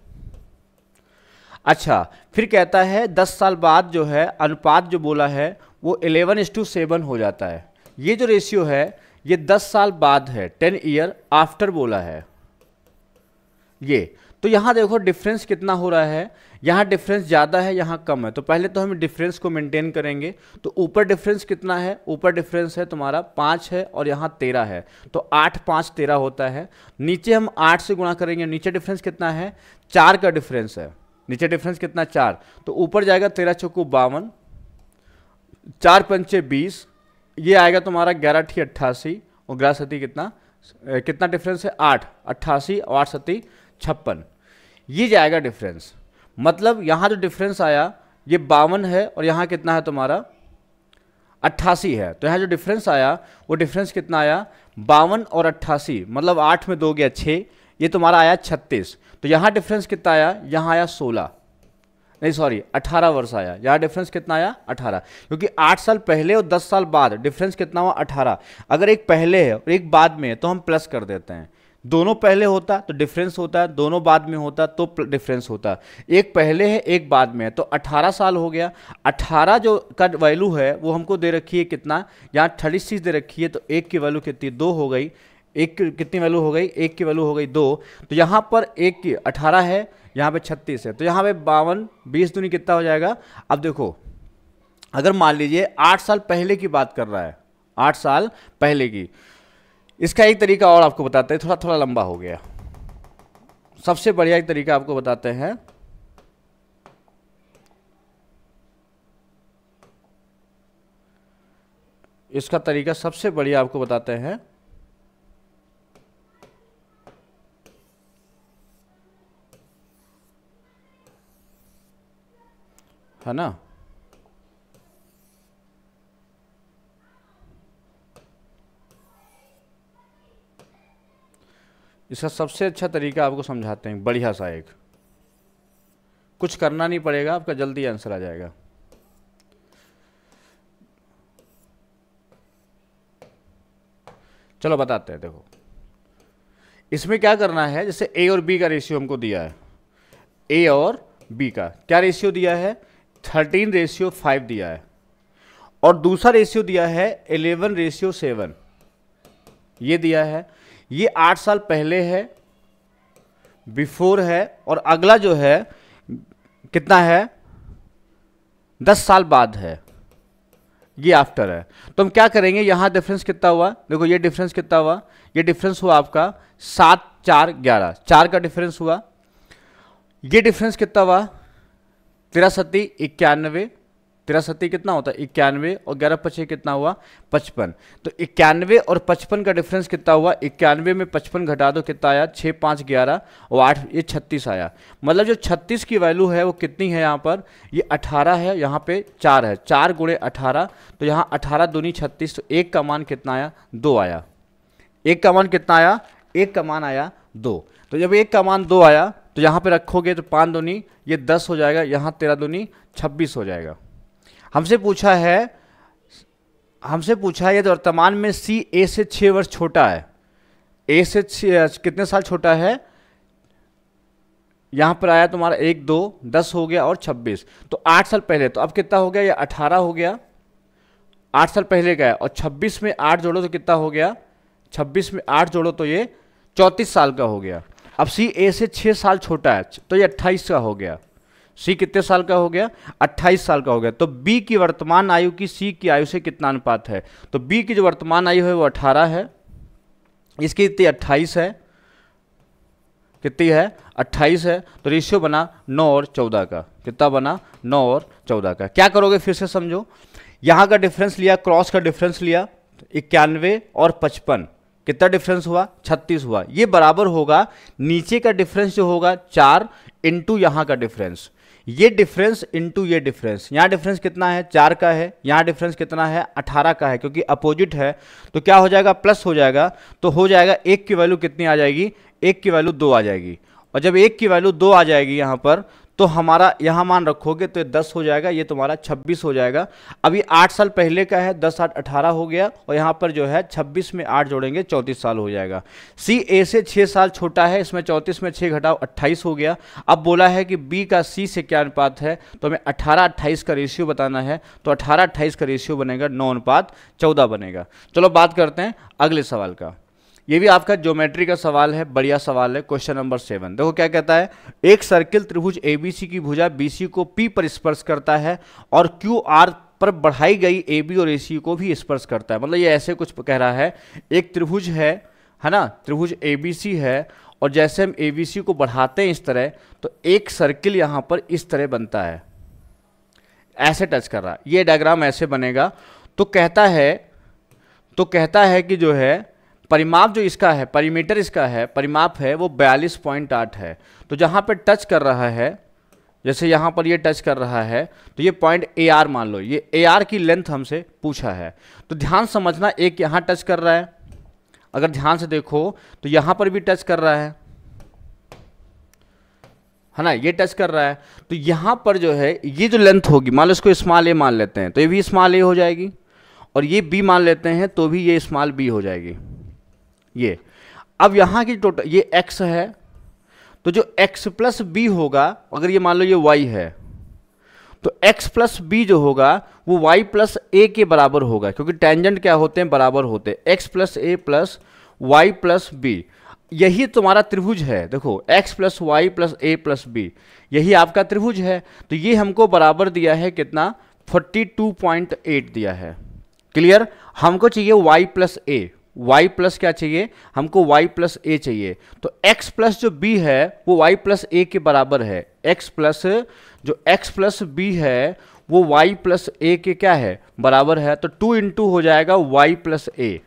अच्छा, फिर कहता है 10 साल बाद जो है अनुपात जो बोला है वो 11:7 हो जाता है। ये जो रेशियो है ये 10 साल बाद है, 10 ईयर आफ्टर बोला है ये। तो यहां देखो डिफरेंस कितना हो रहा है, यहां डिफरेंस ज्यादा है, यहां कम है। तो पहले तो हम डिफरेंस को मेंटेन करेंगे। तो ऊपर डिफरेंस कितना है, ऊपर डिफरेंस है तुम्हारा 5 है और यहां 13 है, तो 8 5 13 होता है। नीचे हम 8 से गुणा करेंगे, नीचे डिफरेंस कितना है, 4 का डिफरेंस है, नीचे डिफरेंस कितना 4, तो ऊपर जाएगा 13 चौको 52, 4 पंचे 20, ये आएगा तुम्हारा 11 ठी 88 और 11 सती कितना डिफरेंस है 8, 88 और 8 सती 56, ये जाएगा डिफरेंस। मतलब यहाँ जो डिफरेंस आया ये 52 है और यहाँ कितना है तुम्हारा 88 है। तो यहाँ जो डिफरेंस आया वो डिफरेंस कितना आया 52 और 88, मतलब 8 में 2 गया 6, ये तुम्हारा आया 36। तो यहाँ डिफरेंस कितना आया, यहाँ आया 16, नहीं सॉरी 18 वर्ष आया। यहाँ डिफरेंस कितना आया 18, क्योंकि 8 साल पहले और 10 साल बाद डिफरेंस कितना हुआ 18। अगर एक पहले है और एक बाद में है तो हम प्लस कर देते हैं। दोनों पहले होता तो डिफरेंस होता है, दोनों बाद में होता तो डिफरेंस होता। एक पहले है एक बाद में है, तो 18 साल हो गया। 18 जो का वैल्यू है वो हमको दे रखी है कितना, यहाँ 36 दे रखी है, तो एक की वैल्यू कितनी 2 हो गई। एक कितनी वैल्यू हो गई, एक की वैल्यू हो गई 2। तो यहाँ पर एक की 18 है, यहाँ पे 36 है, तो यहाँ पे 52, 20 दूनी कितना हो जाएगा। अब देखो अगर मान लीजिए 8 साल पहले की बात कर रहा है, 8 साल पहले की, इसका एक तरीका और आपको बताते हैं, थोड़ा थोड़ा लंबा हो गया। सबसे बढ़िया एक तरीका आपको बताते हैं, इसका तरीका सबसे बढ़िया आपको बताते हैं। है ना, इसका सबसे अच्छा तरीका आपको समझाते हैं, बढ़िया सा एक, कुछ करना नहीं पड़ेगा, आपका जल्दी आंसर आ जाएगा। चलो बताते हैं। देखो इसमें क्या करना है, जैसे ए और बी का रेशियो हमको दिया है, ए और बी का क्या रेशियो दिया है 13:5 दिया है, और दूसरा रेशियो दिया है 11:7 ये दिया है। ये 8 साल पहले है, बिफोर है, और अगला जो है कितना है 10 साल बाद है, ये आफ्टर है। तो हम क्या करेंगे, यहां डिफरेंस कितना हुआ, देखो ये डिफरेंस कितना हुआ, ये डिफरेंस हुआ आपका 7 4 11, 4 का डिफरेंस हुआ। ये डिफरेंस कितना हुआ 13 सत्ती 91, 13 सत्ती कितना होता है 91, और 11 पचे कितना हुआ 55। तो 91 और 55 का डिफरेंस कितना हुआ, 91 में 55 घटा दो कितना आया 6 5 11 और 8, ये 36 आया। मतलब जो 36 की वैल्यू है वो कितनी है, यहाँ पर ये 18 है, यहाँ पे 4 है, 4 गुणे 18, तो यहाँ 18 दूनी 36, तो एक का मान कितना आया 2 आया। एक का मान कितना आया, एक का मान आया 2। तो जब एक का मान 2 आया तो यहाँ पे रखोगे तो 5 दूनी ये 10 हो जाएगा, यहाँ 13 दूनी 26 हो जाएगा। हमसे पूछा है हमसे पूछा है यदि वर्तमान में सी ए से 6 वर्ष छोटा है, ए से कितने साल छोटा है, यहां पर आया तुम्हारा 1 2 10 हो गया और 26, तो 8 साल पहले, तो अब कितना हो गया, ये 18 हो गया, 8 साल पहले का है, और 26 में 8 जोड़ो तो कितना हो गया, 26 में 8 जोड़ो तो ये 34 साल का हो गया। अब सी ए से 6 साल छोटा है तो ये 28 का हो गया। सी कितने साल का हो गया, 28 साल का हो गया। तो बी की वर्तमान आयु की सी की आयु से कितना अनुपात है, तो बी की जो वर्तमान आयु है वो 18 है, इसकी कितनी 28 है, कितनी है 28 है, तो रेशियो बना 9 और 14 का, कितना बना 9 और 14 का। क्या करोगे फिर से समझो, यहाँ का डिफरेंस लिया, क्रॉस का डिफरेंस लिया, 91 और 55, कितना डिफरेंस हुआ, 36 हुआ। ये बराबर होगा नीचे का डिफरेंस जो होगा 4 इंटू यहाँ का डिफरेंस, ये डिफरेंस इंटू ये डिफरेंस। यहाँ डिफरेंस कितना है 4 का है, यहाँ डिफरेंस कितना है 18 का है, क्योंकि अपोजिट है तो क्या हो जाएगा प्लस हो जाएगा, तो हो जाएगा 1 की वैल्यू कितनी आ जाएगी, 1 की वैल्यू 2 आ जाएगी। और जब 1 की वैल्यू 2 आ जाएगी यहाँ पर, तो हमारा यहाँ मान रखोगे तो 10 हो जाएगा, ये तुम्हारा 26 हो जाएगा। अभी 8 साल पहले का है, 10 8 18 हो गया, और यहाँ पर जो है 26 में 8 जोड़ेंगे 34 साल हो जाएगा। सी ए से 6 साल छोटा है, इसमें 34 में 6 घटाओ 28 हो गया। अब बोला है कि बी का सी से क्या अनुपात है, तो हमें 18-28 का रेशियो बताना है, तो 18-28 का रेशियो बनेगा 9:14 बनेगा। चलो बात करते हैं अगले सवाल का। ये भी आपका ज्योमेट्री का सवाल है, बढ़िया सवाल है। क्वेश्चन नंबर 7 देखो क्या कहता है, एक सर्किल त्रिभुज एबीसी की भुजा बीसी को पी पर स्पर्श करता है और क्यू आर पर बढ़ाई गई ए बी और ए सी को भी स्पर्श करता है। मतलब ये ऐसे कुछ कह रहा है, एक त्रिभुज है ना, त्रिभुज एबीसी है, और जैसे हम एबीसी को बढ़ाते हैं इस तरह, तो एक सर्किल यहाँ पर इस तरह बनता है, ऐसे टच कर रहा है, ये डायग्राम ऐसे बनेगा। तो कहता है कि जो है परिमाप जो इसका है, परिमीटर इसका है, परिमाप है वो 42.8 है। तो जहाँ पे टच कर रहा है, जैसे यहाँ पर ये टच कर रहा है, तो ये पॉइंट ए आर मान लो, ये ए आर की लेंथ हमसे पूछा है। तो ध्यान समझना, एक यहाँ टच कर रहा है, अगर ध्यान से देखो तो यहाँ पर भी टच कर रहा है ना, ये टच कर रहा है। तो यहाँ पर जो है ये जो लेंथ होगी, मान लो इसको स्मॉल ए मान लेते हैं, तो ये भी स्मॉल ए हो जाएगी, और ये बी मान लेते हैं तो भी ये स्मॉल बी हो जाएगी। ये अब यहाँ की टोटल ये x है, तो जो x प्लस बी होगा, अगर ये मान लो ये y है, तो x प्लस बी जो होगा वो y प्लस ए के बराबर होगा, क्योंकि टेंजेंट क्या होते हैं, बराबर होते हैं, x प्लस ए प्लस वाई प्लस बी। यही तुम्हारा त्रिभुज है, देखो x प्लस वाई प्लस ए प्लस बी, यही आपका त्रिभुज है। तो ये हमको बराबर दिया है कितना, 42.8 दिया है। क्लियर, हमको चाहिए y प्लस ए, y प्लस क्या चाहिए हमको, y प्लस ए चाहिए। तो x प्लस जो b है वो y प्लस ए के बराबर है, x प्लस जो x प्लस बी है वो y प्लस ए के क्या है, बराबर है। तो 2 इंटू हो जाएगा y प्लस ए,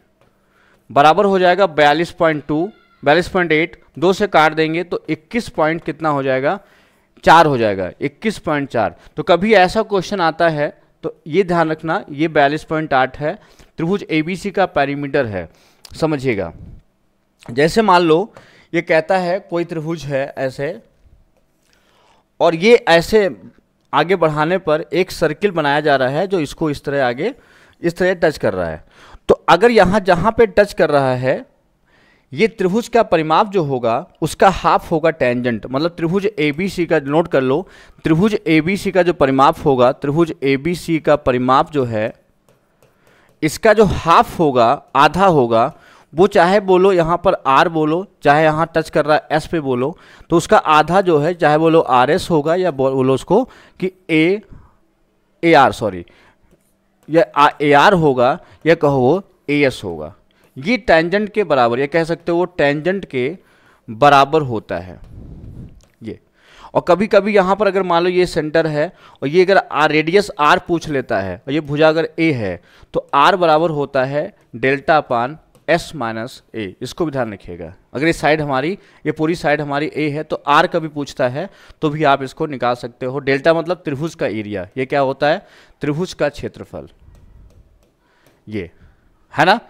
बराबर हो जाएगा 42.8, 2 से काट देंगे तो 21 पॉइंट कितना हो जाएगा, 4 हो जाएगा, 21.4। तो कभी ऐसा क्वेश्चन आता है तो ये ध्यान रखना, ये 42.8 है, त्रिभुज एबीसी का पैरीमीटर है, समझिएगा। जैसे मान लो ये कहता है कोई त्रिभुज है ऐसे, और ये ऐसे आगे बढ़ाने पर एक सर्किल बनाया जा रहा है जो इसको इस तरह आगे इस तरह टच कर रहा है। तो अगर यहाँ जहाँ पे टच कर रहा है, ये त्रिभुज का परिमाप जो होगा उसका हाफ होगा टेंजेंट, मतलब त्रिभुज एबीसी का, नोट कर लो, त्रिभुज एबीसी का जो परिमाप होगा, त्रिभुज एबीसी का परिमाप जो है इसका जो हाफ होगा, आधा होगा, वो चाहे बोलो यहाँ पर आर बोलो, चाहे यहाँ टच कर रहा है एस पे बोलो, तो उसका आधा जो है चाहे बोलो आर एस होगा, या बोलो उसको कि ए आर सॉरी, या ए आर होगा, या कहो वो ए एस होगा। ये टेंजेंट के बराबर, ये कह सकते हो वो टेंजेंट के बराबर होता है ये। और कभी कभी यहाँ पर अगर मान लो ये सेंटर है और ये अगर रेडियस आर पूछ लेता है और ये भुजा अगर ए है, तो आर बराबर होता है डेल्टा अपान एस माइनस ए, इसको भी ध्यान रखिएगा। अगर ये साइड हमारी, ये पूरी साइड हमारी ए है, तो आर कभी पूछता है तो भी आप इसको निकाल सकते हो। डेल्टा मतलब त्रिभुज का एरिया, ये क्या होता है, त्रिभुज का क्षेत्रफल, ये है ना।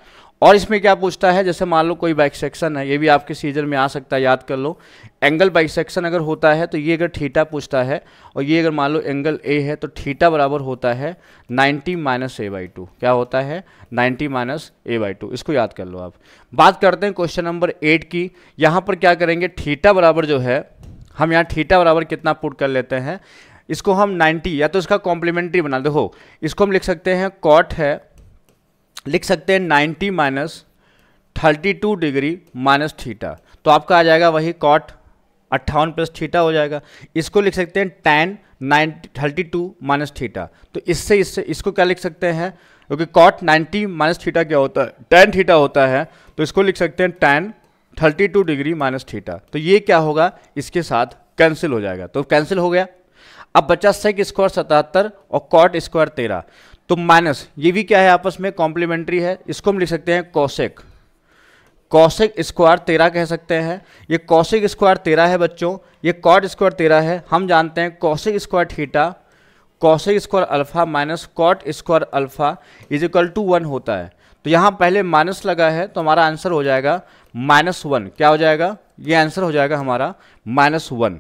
और इसमें क्या पूछता है, जैसे मान लो कोई बाइसेक्शन है, ये भी आपके सीजन में आ सकता है, याद कर लो। एंगल बाइसेक्शन अगर होता है तो ये अगर थीटा पूछता है, और ये अगर मान लो एंगल ए है, तो थीटा बराबर होता है 90 माइनस a/2। क्या होता है? 90 माइनस a/2। इसको याद कर लो आप। बात करते हैं क्वेश्चन नंबर 8 की। यहाँ पर क्या करेंगे, थीटा बराबर जो है, हम यहाँ थीटा बराबर कितना पुट कर लेते हैं, इसको हम 90 या तो इसका कॉम्प्लीमेंट्री बना, देखो इसको हम लिख सकते हैं कॉट है, लिख सकते हैं 90 माइनस 32 डिग्री माइनस थीटा, तो आपका आ जाएगा वही कॉट 58 प्लस थीटा हो जाएगा। इसको लिख सकते हैं tan 32 माइनस थीटा, तो इससे इसको क्या लिख सकते हैं, क्योंकि कॉट 90 माइनस थीटा क्या होता है, tan थीटा होता है, तो इसको लिख सकते हैं tan 32 डिग्री माइनस थीटा। तो ये क्या होगा, इसके साथ कैंसिल हो जाएगा, तो कैंसिल हो गया। अब बचा सेक स्क्वायर 77 और कॉट स्क्वायर 13, तो माइनस ये भी क्या है, आपस में कॉम्प्लीमेंट्री है, इसको हम लिख सकते हैं कॉसेक, कॉसेक स्क्वायर 13 कह सकते हैं। ये कॉसेक स्क्वायर 13 है बच्चों, ये कॉट स्क्वायर 13 है। हम जानते हैं cosec square theta cosec square alpha minus cot square alpha is equal to 1 होता है। तो यहाँ पहले माइनस लगा है, तो हमारा आंसर हो जाएगा -1। क्या हो जाएगा, ये आंसर हो जाएगा हमारा -1।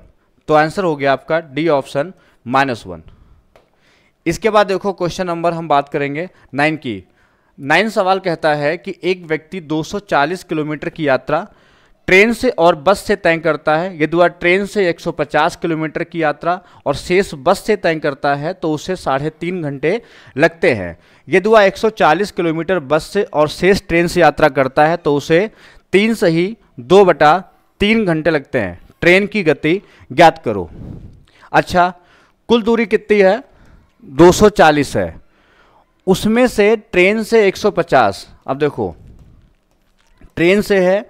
तो आंसर हो गया आपका डी ऑप्शन -1। इसके बाद देखो क्वेश्चन नंबर हम बात करेंगे 9 की। 9 सवाल कहता है कि एक व्यक्ति 240 किलोमीटर की यात्रा ट्रेन से और बस से तय करता है। यदि वह ट्रेन से 150 किलोमीटर की यात्रा और शेष बस से तय करता है तो उसे 3.5 घंटे लगते हैं। यदि वह 140 किलोमीटर बस से और शेष ट्रेन से यात्रा करता है तो उसे 3 सही 2/3 घंटे लगते हैं। ट्रेन की गति ज्ञात करो। अच्छा, कुल दूरी कितनी है, 240 है, उसमें से ट्रेन से 150। अब देखो ट्रेन से है,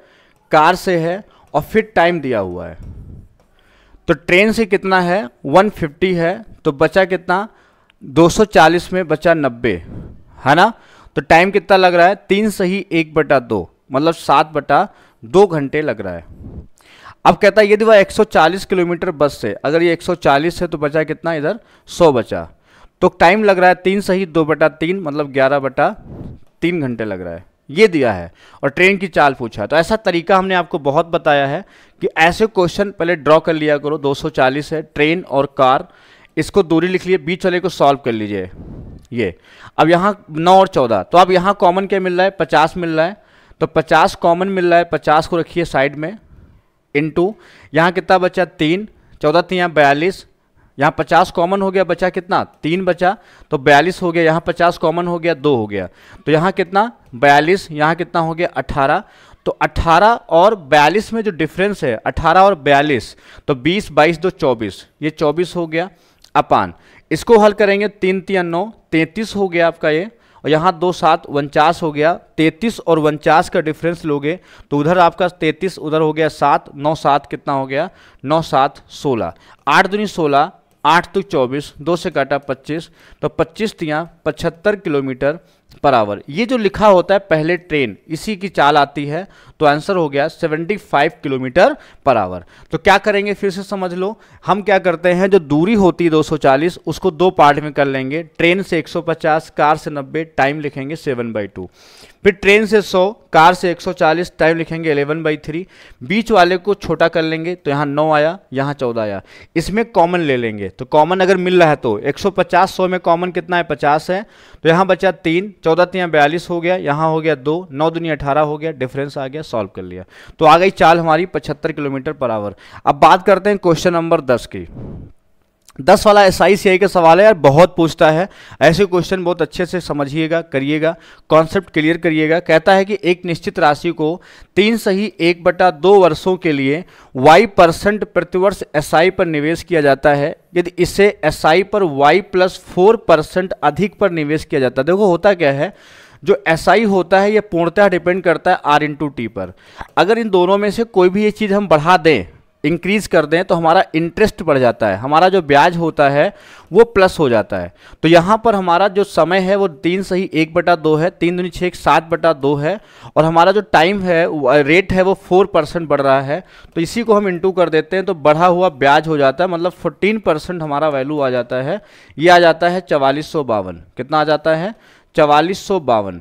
कार से है, और फिर टाइम दिया हुआ है, तो ट्रेन से कितना है 150 है, तो बचा कितना 240 में बचा 90 है ना। तो टाइम कितना लग रहा है, 3 सही 1/2 मतलब 7/2 घंटे लग रहा है। अब कहता है यदि वह 140 किलोमीटर बस से, अगर ये 140 है तो बचा कितना, इधर 100 बचा, तो टाइम लग रहा है 3 सही 2/3 मतलब 11/3 घंटे लग रहा है। ये दिया है और ट्रेन की चाल पूछा है। तो ऐसा तरीका हमने आपको बहुत बताया है कि ऐसे क्वेश्चन पहले ड्रॉ कर लिया करो। 240 है ट्रेन और कार, इसको दूरी लिख लिए, बीच वाले को सॉल्व कर लीजिए। ये अब यहाँ 9 और 14, तो अब यहाँ कॉमन क्या मिल रहा है, 50 मिल रहा है, तो 50 कॉमन मिल रहा है, 50 को रखिए साइड में, इनटू यहाँ कितना बचा 3, 14 3 42, यहाँ 50 कॉमन हो गया, बचा कितना 3 बचा, तो 42 हो गया, यहाँ 50 कॉमन हो गया 2 हो गया, तो यहाँ कितना 42, यहाँ कितना हो गया 18। तो 18 और 42 में जो डिफरेंस है 18 और 42, तो 20 22 2 24, ये 24 हो गया अपान, इसको हल करेंगे 3 3 9 33 हो गया आपका ये, और यहाँ 2 7 49 हो गया। 33 और 49 का डिफरेंस लोगे तो उधर आपका 33, उधर हो गया 7, 9 7 कितना हो गया 9 7 16, 8 दूनी 16, 8 तो 24, 2 से काटा 25, तो 25 तियाँ 75 किलोमीटर पर आवर। ये जो लिखा होता है पहले ट्रेन, इसी की चाल आती है, तो आंसर हो गया 75 किलोमीटर पर आवर। तो क्या करेंगे फिर से समझ लो, हम क्या करते हैं, जो दूरी होती है 240 उसको 2 पार्ट में कर लेंगे। ट्रेन से 150, कार से 90, टाइम लिखेंगे 7/2, फिर ट्रेन से 100, कार से 140, टाइम लिखेंगे 11/3, बीच वाले को छोटा कर लेंगे, तो यहाँ 9 आया, यहाँ 14 आया, इसमें कॉमन ले लेंगे, तो कॉमन अगर मिल रहा है तो 150 100 में कॉमन कितना है 50 है, तो यहाँ बचा 3, 14 3 42 हो गया, यहाँ हो गया 2, 9 दूनी 18 हो गया, डिफरेंस आ गया, सॉल्व कर लिया, तो आ गई चाल हमारी 75 किलोमीटर पर आवर। अब बात करते हैं क्वेश्चन नंबर 10 की। 10 वाला SI का सवाल है यार, बहुत पूछता है ऐसे क्वेश्चन, बहुत अच्छे से समझिएगा, करिएगा, कॉन्सेप्ट क्लियर करिएगा। कहता है कि एक निश्चित राशि को 3 सही 1/2 वर्षों के लिए y% प्रतिवर्ष SI पर निवेश किया जाता है। यदि इसे SI पर y+4% अधिक पर निवेश किया जाता है, देखो होता क्या है, जो SI होता है ये पूर्णतः डिपेंड करता है R/T पर। अगर इन दोनों में से कोई भी ये चीज़ हम बढ़ा दें, इंक्रीज कर दें, तो हमारा इंटरेस्ट बढ़ जाता है, हमारा जो ब्याज होता है वो प्लस हो जाता है। तो यहाँ पर हमारा जो समय है वो 3 सही 1/2 है, 3 दूनी 6 7/2 है, और हमारा जो टाइम है रेट है वो 4% बढ़ रहा है, तो इसी को हम इंटू कर देते हैं, तो बढ़ा हुआ ब्याज हो जाता है, मतलब 14% हमारा वैल्यू आ जाता है। ये आ जाता है 4452, कितना आ जाता है 4452।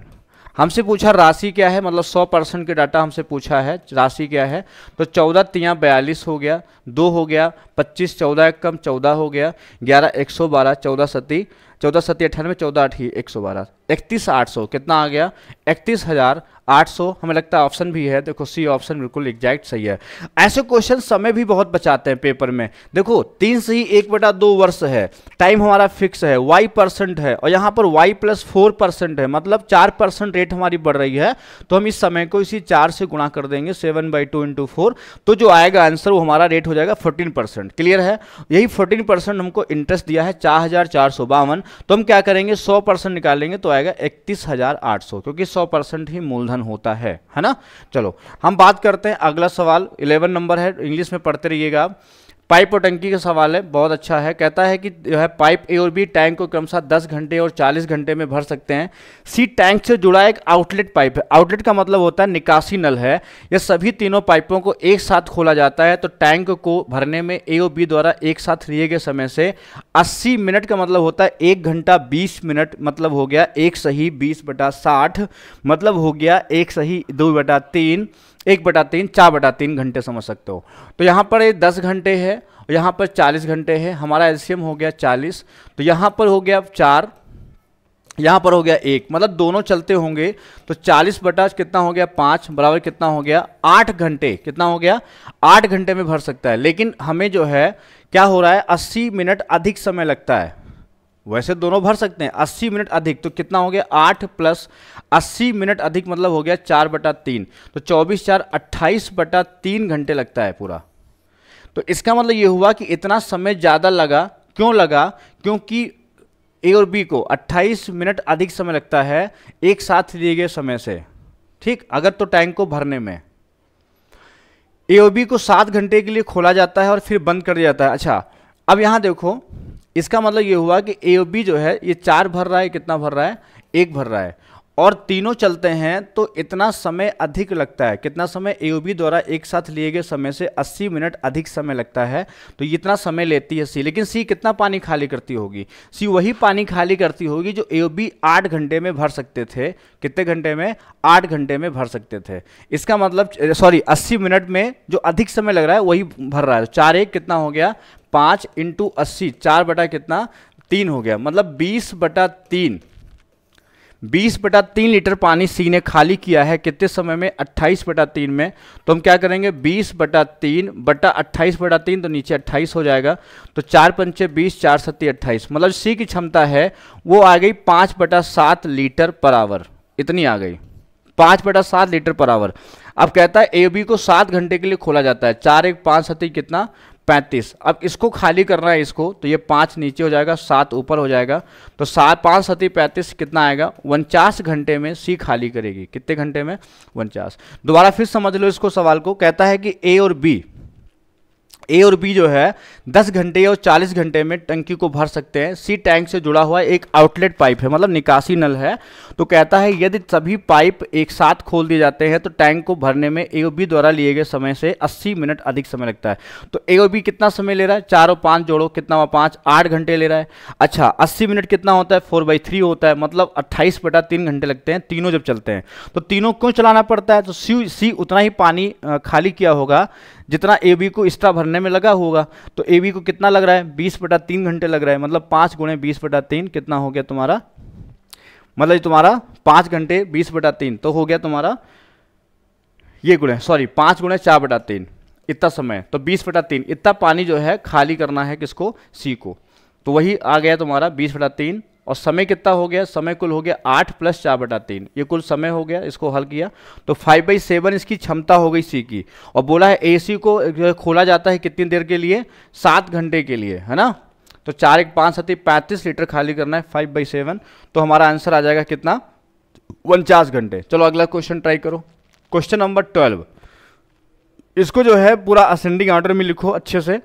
हमसे पूछा राशि क्या है, मतलब 100% के डाटा हमसे पूछा है, राशि क्या है। तो 14 तियाँ 42 हो गया, 2 हो गया 25, 14 एक कम 14 हो गया, 11 112, 14 सती 98, 14 8 112, 31,800 कितना आ गया 31,800। हमें लगता है ऑप्शन भी है, देखो सी ऑप्शन बिल्कुल एग्जैक्ट सही है। ऐसे क्वेश्चन समय भी बहुत बचाते हैं पेपर में। देखो 3 से ही 1/2 वर्ष है, टाइम हमारा फिक्स है, y% है और यहाँ पर y + 4% है, मतलब 4% रेट हमारी बढ़ रही है। तो हम इस समय को इसी 4 से गुणा कर देंगे, 7/2 × 4, तो जो आएगा आंसर वो हमारा रेट हो जाएगा 14%। क्लियर है, यही 14% हमको इंटरेस्ट दिया है 4,452। तो हम क्या करेंगे 100% निकालेंगे तो आएगा 31,800, क्योंकि 100% ही मूलधन होता है ना। चलो हम बात करते हैं अगला सवाल, 11 नंबर है, इंग्लिश में पढ़ते रहिएगा। पाइप और टंकी का सवाल है, बहुत अच्छा है। कहता है कि जो है पाइप ए और बी टैंक को क्रमशः 10 घंटे और 40 घंटे में भर सकते हैं। सी टैंक से जुड़ा एक आउटलेट पाइप है, आउटलेट का मतलब होता है निकासी नल है। यह सभी तीनों पाइपों को एक साथ खोला जाता है तो टैंक को भरने में ए और बी द्वारा एक साथ लिए गए समय से 80 मिनट का मतलब होता है 1 घंटा 20 मिनट, मतलब हो गया 1 सही 20/60, मतलब हो गया 1 सही 2/3, 1/3, 4/3 घंटे समझ सकते हो। तो यहाँ पर ये 10 घंटे है और यहाँ पर 40 घंटे है, हमारा एलसीएम हो गया 40। तो यहाँ पर हो गया 4, यहाँ पर हो गया 1, मतलब दोनों चलते होंगे तो 40 बटा कितना हो गया 5 बराबर कितना हो गया 8 घंटे, कितना हो गया 8 घंटे में भर सकता है। लेकिन हमें जो है क्या हो रहा है 80 मिनट अधिक समय लगता है, वैसे दोनों भर सकते हैं 80 मिनट अधिक, तो कितना हो गया 8 + 80 मिनट अधिक, मतलब हो गया 4/3, तो 24 4 28/3 घंटे लगता है पूरा। तो इसका मतलब ये हुआ कि इतना समय ज़्यादा लगा, क्यों लगा, क्योंकि ए और बी को 28 मिनट अधिक समय लगता है एक साथ लिए गए समय से, ठीक। अगर तो टैंक को भरने में ए और बी को 7 घंटे के लिए खोला जाता है और फिर बंद कर दिया जाता है। अच्छा अब यहाँ देखो, इसका मतलब ये हुआ कि ए और बी जो है ये 4 भर रहा है, कितना भर रहा है 1 भर रहा है, और तीनों चलते हैं तो इतना समय अधिक लगता है। कितना समय ए और बी द्वारा एक साथ लिए गए समय से 80 मिनट अधिक समय लगता है, तो इतना समय लेती है सी। लेकिन सी कितना पानी खाली करती होगी, सी वही पानी खाली करती होगी जो ए और बी 8 घंटे में भर सकते थे। कितने घंटे में 8 घंटे में भर सकते थे। इसका मतलब 80 मिनट में जो अधिक समय लग रहा है वही भर रहा है। 4 1 कितना हो गया 5 × 80, 4 बटा कितना 3 हो गया, मतलब 20/3, 20/3 लीटर पानी सी ने खाली किया है कितने समय में 28/3 में। तो हम क्या करेंगे 20/3 बटा 28/3, तो नीचे 28 हो जाएगा, तो 4 पंचे 20, 4 सत्ती 28, मतलब सी की क्षमता है वो आ गई 5/7 लीटर पर आवर, इतनी आ गई 5/7 लीटर पर आवर। अब कहता है ए बी को 7 घंटे के लिए खोला जाता है, 4 1 5 सत्ती कितना 35। अब इसको खाली करना है इसको, तो ये 5 नीचे हो जाएगा 7 ऊपर हो जाएगा, तो 7 5 सत्ती 35 कितना आएगा 49 घंटे में सी खाली करेगी। कितने घंटे में 49। दोबारा फिर समझ लो इसको सवाल को, कहता है कि ए और बी जो है 10 घंटे और 40 घंटे में टंकी को भर सकते हैं। सी टैंक से जुड़ा हुआ एक आउटलेट पाइप है, मतलब निकासी नल है। तो कहता है यदि सभी पाइप एक साथ खोल दिए जाते हैं तो टैंक को भरने में ए और बी द्वारा लिए गए समय से 80 मिनट अधिक समय लगता है। तो ए और बी कितना समय ले रहा है, 4 और 5 जोड़ो कितना हुआ 5, 8 घंटे ले रहा है। अच्छा 80 मिनट कितना होता है 4/3 होता है, मतलब 28/3 घंटे लगते हैं तीनों जब चलते हैं। तो तीनों क्यों चलाना पड़ता है, तो सी उतना ही पानी खाली किया होगा जितना ए बी को एक्स्ट्रा भरने में लगा होगा। तो ए बी को कितना लग रहा है 20/3 घंटे लग रहा है, मतलब 5 × 20/3 कितना हो गया तुम्हारा, मतलब तुम्हारा 5 घंटे 20/3 तो हो गया तुम्हारा ये 5 × 4/3 इतना समय, तो 20/3 इतना पानी जो है खाली करना है किसको सी को। तो वही आ गया तुम्हारा 20/3, और समय कितना हो गया, समय कुल हो गया 8 + 4/3, ये कुल समय हो गया। इसको हल किया तो 5/7 इसकी क्षमता हो गई सी की। और बोला है एसी को खोला जाता है कितनी देर के लिए 7 घंटे के लिए, है ना। तो 4 1 5 सत्ती 35 लीटर खाली करना है 5/7, तो हमारा आंसर आ जाएगा कितना 49 घंटे। चलो अगला क्वेश्चन ट्राई करो, क्वेश्चन नंबर 12। इसको जो है पूरा असेंडिंग ऑर्डर में लिखो अच्छे से,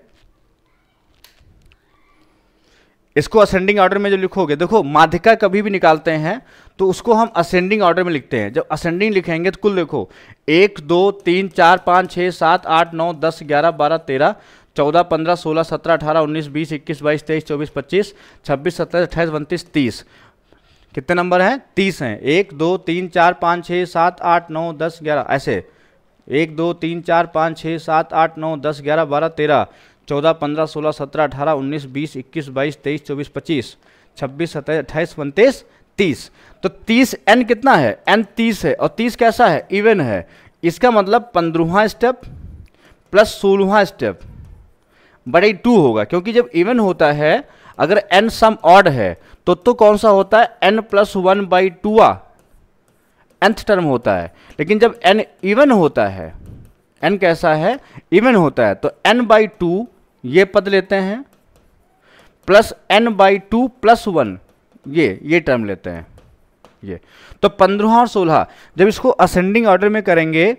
इसको असेंडिंग ऑर्डर में जो लिखोगे, देखो माध्यिका कभी भी निकालते हैं तो उसको हम असेंडिंग ऑर्डर में लिखते हैं। जब असेंडिंग लिखेंगे तो कुल देखो 1 2 3 4 5 6 7 8 9 10 11 12 13 14 15 16 17 18 19 20 21 22 23 24 25 26 27 28 29 30, कितने नंबर हैं? 30 हैं। 1 2 3 4 5 6 7 8 9 10 11 ऐसे 1 2 3 4 5 6 7 8 9 10 11 12 13 14 15 16 17 18 19 20 21 22 23 24 25 26 27 28 29 30। तो 30 n कितना है? n 30 है और 30 कैसा है? इवन है। इसका मतलब 15वां स्टेप प्लस 16वां स्टेप बड़े 2 होगा, क्योंकि जब इवन होता है अगर n सम ऑड है तो कौन सा होता है? n प्लस 1/2 nth टर्म होता है। लेकिन जब n इवन होता है, n कैसा है? इवन होता है, तो n/2 ये पद लेते हैं प्लस n/2 प्लस 1 ये टर्म लेते हैं ये। तो 15 और 16 जब इसको असेंडिंग ऑर्डर में करेंगे